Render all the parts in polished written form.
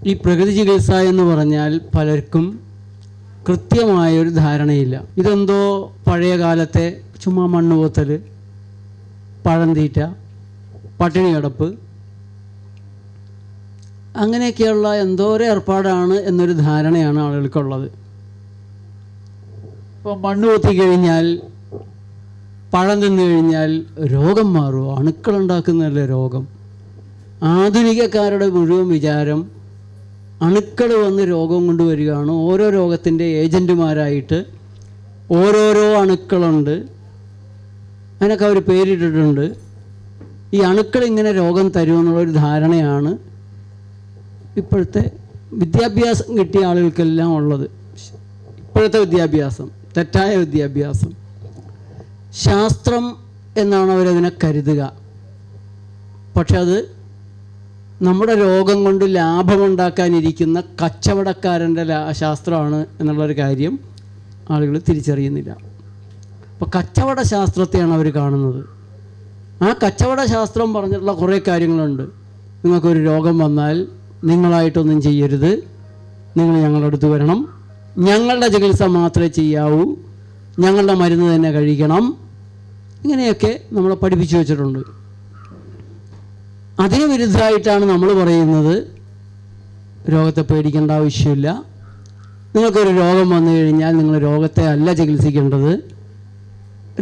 ഈ പ്രകൃതി ചികിത്സ എന്ന് പറഞ്ഞാൽ പലർക്കും കൃത്യമായൊരു ധാരണയില്ല. ഇതെന്തോ പഴയ കാലത്തെ ചുമ്മാ മണ്ണ് പോത്തൽ, പഴം തീറ്റ, പട്ടിണി കിടപ്പ്, അങ്ങനെയൊക്കെയുള്ള എന്തോ ഒരു ഏർപ്പാടാണ് എന്നൊരു ധാരണയാണ് ആളുകൾക്കുള്ളത്. ഇപ്പോൾ മണ്ണ് കൊത്തി കഴിഞ്ഞാൽ, പഴം തിന്നു കഴിഞ്ഞാൽ രോഗം മാറുമോ? അണുക്കളുണ്ടാക്കുന്നതല്ലേ രോഗം. ആധുനികക്കാരുടെ മുഴുവൻ വിചാരം അണുക്കൾ വന്ന് രോഗം കൊണ്ടുവരികയാണ്. ഓരോ രോഗത്തിൻ്റെ ഏജൻറ്റുമാരായിട്ട് ഓരോരോ അണുക്കളുണ്ട്, അതിനൊക്കെ അവർ പേരിട്ടിട്ടുണ്ട്. ഈ അണുക്കൾ ഇങ്ങനെ രോഗം തരുമെന്നുള്ളൊരു ധാരണയാണ് ഇപ്പോഴത്തെ വിദ്യാഭ്യാസം കിട്ടിയ ആളുകൾക്കെല്ലാം ഉള്ളത്. ഇപ്പോഴത്തെ വിദ്യാഭ്യാസം തെറ്റായ വിദ്യാഭ്യാസം. ശാസ്ത്രം എന്നാണ് അവരതിനെ കരുതുക. പക്ഷെ അത് നമ്മുടെ രോഗം കൊണ്ട് ലാഭമുണ്ടാക്കാനിരിക്കുന്ന കച്ചവടക്കാരൻ്റെ ശാസ്ത്രമാണ് എന്നുള്ളൊരു കാര്യം ആളുകൾ തിരിച്ചറിയുന്നില്ല. അപ്പോൾ കച്ചവട ശാസ്ത്രത്തെയാണ് അവർ കാണുന്നത്. ആ കച്ചവട ശാസ്ത്രം പറഞ്ഞിട്ടുള്ള കുറേ കാര്യങ്ങളുണ്ട്. നിങ്ങൾക്കൊരു രോഗം വന്നാൽ നിങ്ങളായിട്ടൊന്നും ചെയ്യരുത്, നിങ്ങൾ ഞങ്ങളുടെ അടുത്ത് വരണം, ഞങ്ങളുടെ ചികിത്സ മാത്രമേ ചെയ്യാവൂ, ഞങ്ങളുടെ മരുന്ന് തന്നെ കഴിക്കണം, ഇങ്ങനെയൊക്കെ നമ്മളെ പഠിപ്പിച്ചു വെച്ചിട്ടുണ്ട്. അതിന് വിരുദ്ധമായിട്ടാണ് നമ്മൾ പറയുന്നത് രോഗത്തെ പേടിക്കേണ്ട ആവശ്യമില്ല. നിങ്ങൾക്കൊരു രോഗം വന്നു കഴിഞ്ഞാൽ നിങ്ങൾ രോഗത്തെ അല്ല ചികിത്സിക്കേണ്ടത്,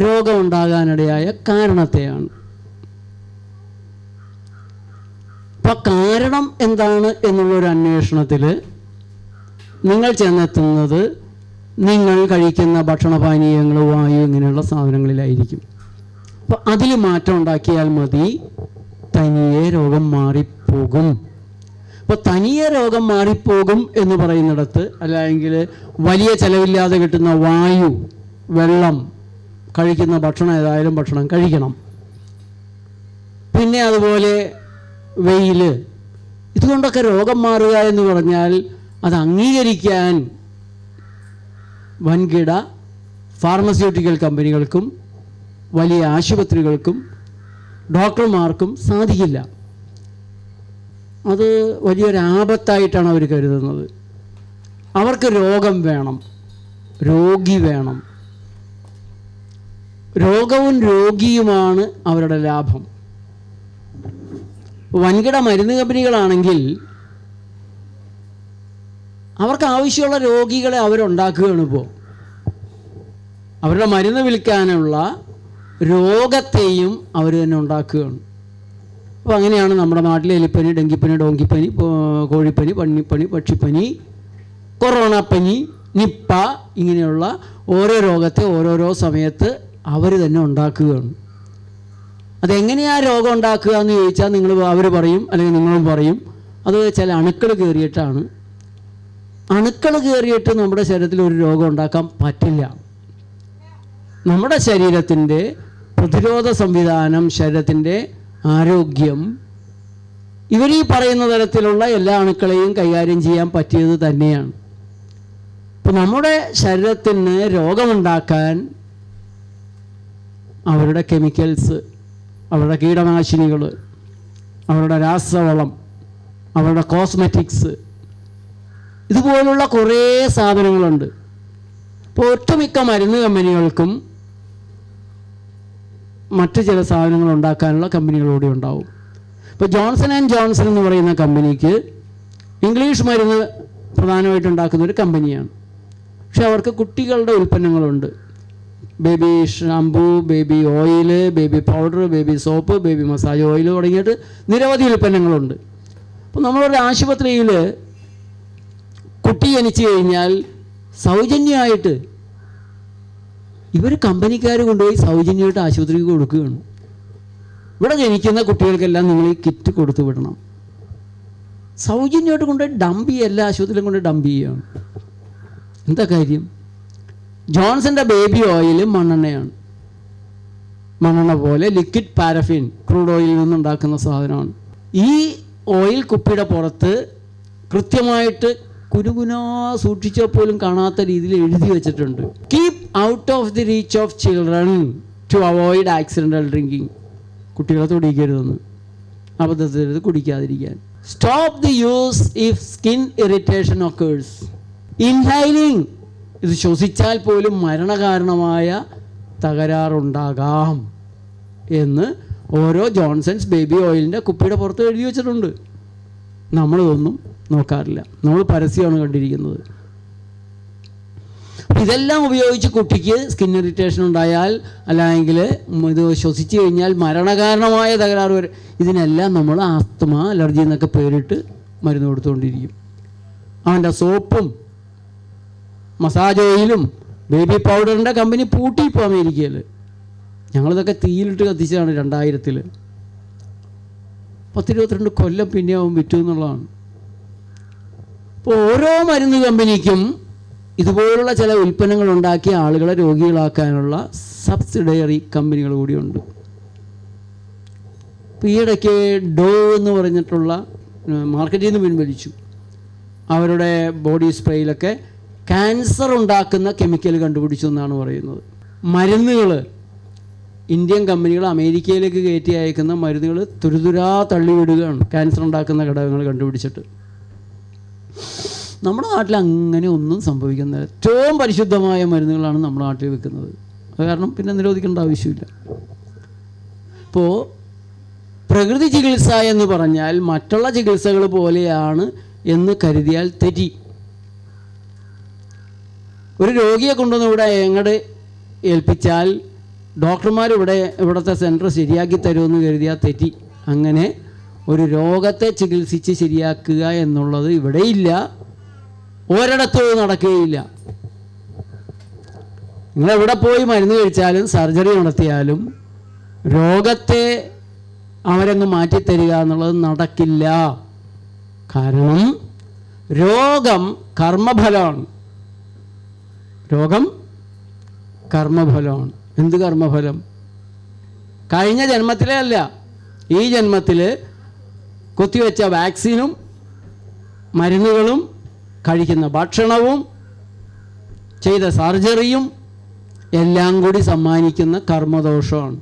രോഗമുണ്ടാകാനിടയായ കാരണത്തെയാണ്. അപ്പം കാരണം എന്താണ് എന്നുള്ളൊരു അന്വേഷണത്തിൽ നിങ്ങൾ ചെന്നെത്തുന്നത് നിങ്ങൾ കഴിക്കുന്ന ഭക്ഷണപാനീയങ്ങൾ, വായു, ഇങ്ങനെയുള്ള സാധനങ്ങളിലായിരിക്കും. അപ്പം അതിൽ മാറ്റം ഉണ്ടാക്കിയാൽ മതി, തനിയെ രോഗം മാറിപ്പോകും. അപ്പോൾ തനിയെ രോഗം മാറിപ്പോകും എന്ന് പറയുന്നിടത്ത്, അല്ലെങ്കിൽ വലിയ ചിലവില്ലാതെ കിട്ടുന്ന വായു, വെള്ളം, കഴിക്കുന്ന ഭക്ഷണം, ഏതായാലും ഭക്ഷണം കഴിക്കണം, പിന്നെ അതുപോലെ വെയിൽ, ഇതുകൊണ്ടൊക്കെ രോഗം മാറുക എന്ന് പറഞ്ഞാൽ അത് അംഗീകരിക്കാൻ വൻകിട ഫാർമസ്യൂട്ടിക്കൽ കമ്പനികൾക്കും വലിയ ആശുപത്രികൾക്കും ഡോക്ടർമാർക്കും സാധിക്കില്ല. അത് വലിയൊരു ആപത്തായിട്ടാണ് അവർ കരുതുന്നത്. അവർക്ക് രോഗം വേണം, രോഗി വേണം. രോഗവും രോഗിയുമാണ് അവരുടെ ലാഭം. വൻകിട മരുന്ന് കമ്പനികളാണെങ്കിൽ അവർക്ക് ആവശ്യമുള്ള രോഗികളെ അവരുണ്ടാക്കുകയാണ്. ഇപ്പോൾ അവരുടെ മരുന്ന് വിൽക്കാനുള്ള രോഗത്തെയും അവർ തന്നെ ഉണ്ടാക്കുകയാണ്. അപ്പോൾ അങ്ങനെയാണ് നമ്മുടെ നാട്ടിലെ എലിപ്പനി, ഡെങ്കിപ്പനി, ഡോങ്കിപ്പനി, കോഴിപ്പനി, പന്നിപ്പനി, പക്ഷിപ്പനി, കൊറോണ പനി, നിപ്പ, ഇങ്ങനെയുള്ള ഓരോ രോഗത്തെ ഓരോരോ സമയത്ത് അവർ തന്നെ ഉണ്ടാക്കുകയാണ്. അതെങ്ങനെയാണ് രോഗം ഉണ്ടാക്കുക എന്ന് ചോദിച്ചാൽ അവർ പറയും, അല്ലെങ്കിൽ നിങ്ങളും പറയും, അത് ചില അണുക്കൾ കയറിയിട്ടാണ്. അണുക്കൾ കയറിയിട്ട് നമ്മുടെ ശരീരത്തിൽ ഒരു രോഗം ഉണ്ടാക്കാൻ പറ്റില്ല. നമ്മുടെ ശരീരത്തിൻ്റെ പ്രതിരോധ സംവിധാനം, ശരീരത്തിൻ്റെ ആരോഗ്യം, ഇവരീ പറയുന്ന തരത്തിലുള്ള എല്ലാ അണുക്കളെയും കൈകാര്യം ചെയ്യാൻ പറ്റിയത് തന്നെയാണ്. അപ്പോൾ നമ്മുടെ ശരീരത്തിന് രോഗമുണ്ടാക്കാൻ അവരുടെ കെമിക്കൽസ്, അവരുടെ കീടനാശിനികൾ, അവരുടെ രാസവളം, അവരുടെ കോസ്മെറ്റിക്സ്, ഇതുപോലുള്ള കുറേ സാധനങ്ങളുണ്ട്. ഇപ്പോൾ ഒട്ടുമിക്ക മരുന്ന് കമ്പനികൾക്കും മറ്റ് ചില സാധനങ്ങൾ ഉണ്ടാക്കാനുള്ള കമ്പനികളൂടെ ഉണ്ടാവും. ഇപ്പോൾ ജോൺസൺ ആൻഡ് ജോൺസൺ എന്ന് പറയുന്ന കമ്പനിക്ക് ഇംഗ്ലീഷ് മരുന്ന് പ്രധാനമായിട്ട് ഉണ്ടാക്കുന്ന ഒരു കമ്പനിയാണ്. പക്ഷെ അവർക്ക് കുട്ടികളുടെ ഉൽപ്പന്നങ്ങളുണ്ട്. Baby shampoo, baby oil, baby powder, baby soap, baby massage oil തുടങ്ങിയിട്ട് നിരവധി ഉൽപ്പന്നങ്ങളുണ്ട്. അപ്പോൾ നമ്മളൊരു ആശുപത്രിയിൽ കുട്ടി ജനിച്ചു കഴിഞ്ഞാൽ സൗജന്യമായിട്ട് ഇവർ കമ്പനിക്കാർ കൊണ്ടുപോയി സൗജന്യമായിട്ട് ആശുപത്രിക്ക് കൊടുക്കുകയാണ്. ഇവിടെ ജനിക്കുന്ന കുട്ടികൾക്കെല്ലാം നിങ്ങൾ ഈ കിറ്റ് കൊടുത്തു വിടണം. സൗജന്യമായിട്ട് കൊണ്ടുപോയി ഡംപ് ചെയ്യുക, എല്ലാ ആശുപത്രിയിലും കൊണ്ട് ഡംപ് ചെയ്യുകയാണ്. എന്താ കാര്യം? ജോൺസൻ്റെ ബേബി ഓയിൽ മണ്ണെണ്ണയാണ്. മണ്ണെണ്ണ പോലെ ലിക്വിഡ് പാരഫിൻ, ക്രൂഡ് ഓയിലിൽ നിന്നുണ്ടാക്കുന്ന സാധനമാണ്. ഈ ഓയിൽ കുപ്പിയുടെ പുറത്ത് കൃത്യമായിട്ട് കുനുകുനാ സൂക്ഷിച്ചാൽ പോലും കാണാത്ത രീതിയിൽ എഴുതി വെച്ചിട്ടുണ്ട്, keep out of the reach of children to avoid accidental drinking. കുട്ടികളെ തൊടിക്കരുതെന്ന്. അബദ്ധത്തിൽ കുടിക്കാതിരിക്കാൻ. Stop the use if skin irritation occurs. Inhaling, ഇത് ശ്വസിച്ചാൽ പോലും മരണകാരണമായ തകരാറുണ്ടാകാം എന്ന് ഓരോ ജോൺസൺസ് ബേബി ഓയിലിൻ്റെ കുപ്പിയുടെ പുറത്ത് എഴുതി വെച്ചിട്ടുണ്ട്. നമ്മളിതൊന്നും നോക്കാറില്ല, നമ്മൾ പരസ്യമാണ് കണ്ടിരിക്കുന്നത്. ഇതെല്ലാം ഉപയോഗിച്ച് കുട്ടിക്ക് സ്കിൻ ഇറിറ്റേഷൻ ഉണ്ടായാൽ, അല്ലെങ്കിൽ ഇത് ശ്വസിച്ച് കഴിഞ്ഞാൽ മരണകാരണമായ തകരാറ് വരെ, ഇതിനെല്ലാം നമ്മൾ ആസ്തമ, അലർജി എന്നൊക്കെ പേരിട്ട് മരുന്ന് കൊടുത്തുകൊണ്ടിരിക്കും. അവൻ്റെ സോപ്പും മസാജ് ഓയിലും ബേബി പൗഡറിൻ്റെ കമ്പനി പൂട്ടിപ്പോൾ അമേരിക്കയിൽ. ഞങ്ങളിതൊക്കെ തീയിലിട്ട് കത്തിച്ചതാണ് 2000-ൽ. 10-22 കൊല്ലം പിന്നെ അവൻ വിറ്റു എന്നുള്ളതാണ്. അപ്പോൾ ഓരോ മരുന്ന് കമ്പനിക്കും ഇതുപോലുള്ള ചില ഉൽപ്പന്നങ്ങൾ ഉണ്ടാക്കി ആളുകളെ രോഗികളാക്കാനുള്ള സബ്സിഡറി കമ്പനികൾ കൂടിയുണ്ട്. ഇപ്പോൾ ഈയിടയ്ക്ക് ഡോ എന്ന് പറഞ്ഞിട്ടുള്ള മാർക്കറ്റിൽ നിന്ന് പിൻവലിച്ചു. അവരുടെ ബോഡി സ്പ്രേയിലൊക്കെ ക്യാൻസർ ഉണ്ടാക്കുന്ന കെമിക്കൽ കണ്ടുപിടിച്ചു എന്നാണ് പറയുന്നത്. മരുന്നുകൾ ഇന്ത്യൻ കമ്പനികൾ അമേരിക്കയിലേക്ക് കയറ്റി അയക്കുന്ന മരുന്നുകൾ തുരുതുരാ തള്ളിവിടുകയാണ്, ക്യാൻസർ ഉണ്ടാക്കുന്ന ഘടകങ്ങൾ കണ്ടുപിടിച്ചിട്ട്. നമ്മുടെ നാട്ടിൽ അങ്ങനെ ഒന്നും സംഭവിക്കുന്നില്ല. ഏറ്റവും പരിശുദ്ധമായ മരുന്നുകളാണ് നമ്മുടെ നാട്ടിൽ വെക്കുന്നത്. അത് കാരണം പിന്നെ നിരോധിക്കേണ്ട ആവശ്യമില്ല. ഇപ്പോൾ പ്രകൃതി ചികിത്സ എന്ന് പറഞ്ഞാൽ മറ്റുള്ള ചികിത്സകൾ പോലെയാണ് എന്ന് കരുതിയാൽ തെറ്റി. ഒരു രോഗിയെ കൊണ്ടുവന്ന് ഇവിടെ എങ്ങോട്ട് ഏൽപ്പിച്ചാൽ ഡോക്ടർമാർ ഇവിടുത്തെ സെൻറ്റർ ശരിയാക്കി തരുമെന്ന് കരുതിയാൽ തെറ്റി. അങ്ങനെ ഒരു രോഗത്തെ ചികിത്സിച്ച് ശരിയാക്കുക എന്നുള്ളത് ഇവിടെയില്ല, ഒരിടത്തും നടക്കുകയില്ല. നിങ്ങളെവിടെ പോയി മരുന്ന് കഴിച്ചാലും സർജറി നടത്തിയാലും രോഗത്തെ അവരങ്ങ് മാറ്റിത്തരിക എന്നുള്ളത് നടക്കില്ല. കാരണം രോഗം കർമ്മഫലമാണ്. രോഗം കർമ്മഫലമാണ്. എന്ത് കർമ്മഫലം? കഴിഞ്ഞ ജന്മത്തിലേ അല്ല, ഈ ജന്മത്തിൽ കുത്തിവെച്ച വാക്സിനും മരുന്നുകളും കഴിക്കുന്ന ഭക്ഷണവും ചെയ്ത സർജറിയും എല്ലാം കൂടി സമ്മാനിക്കുന്ന കർമ്മദോഷമാണ്.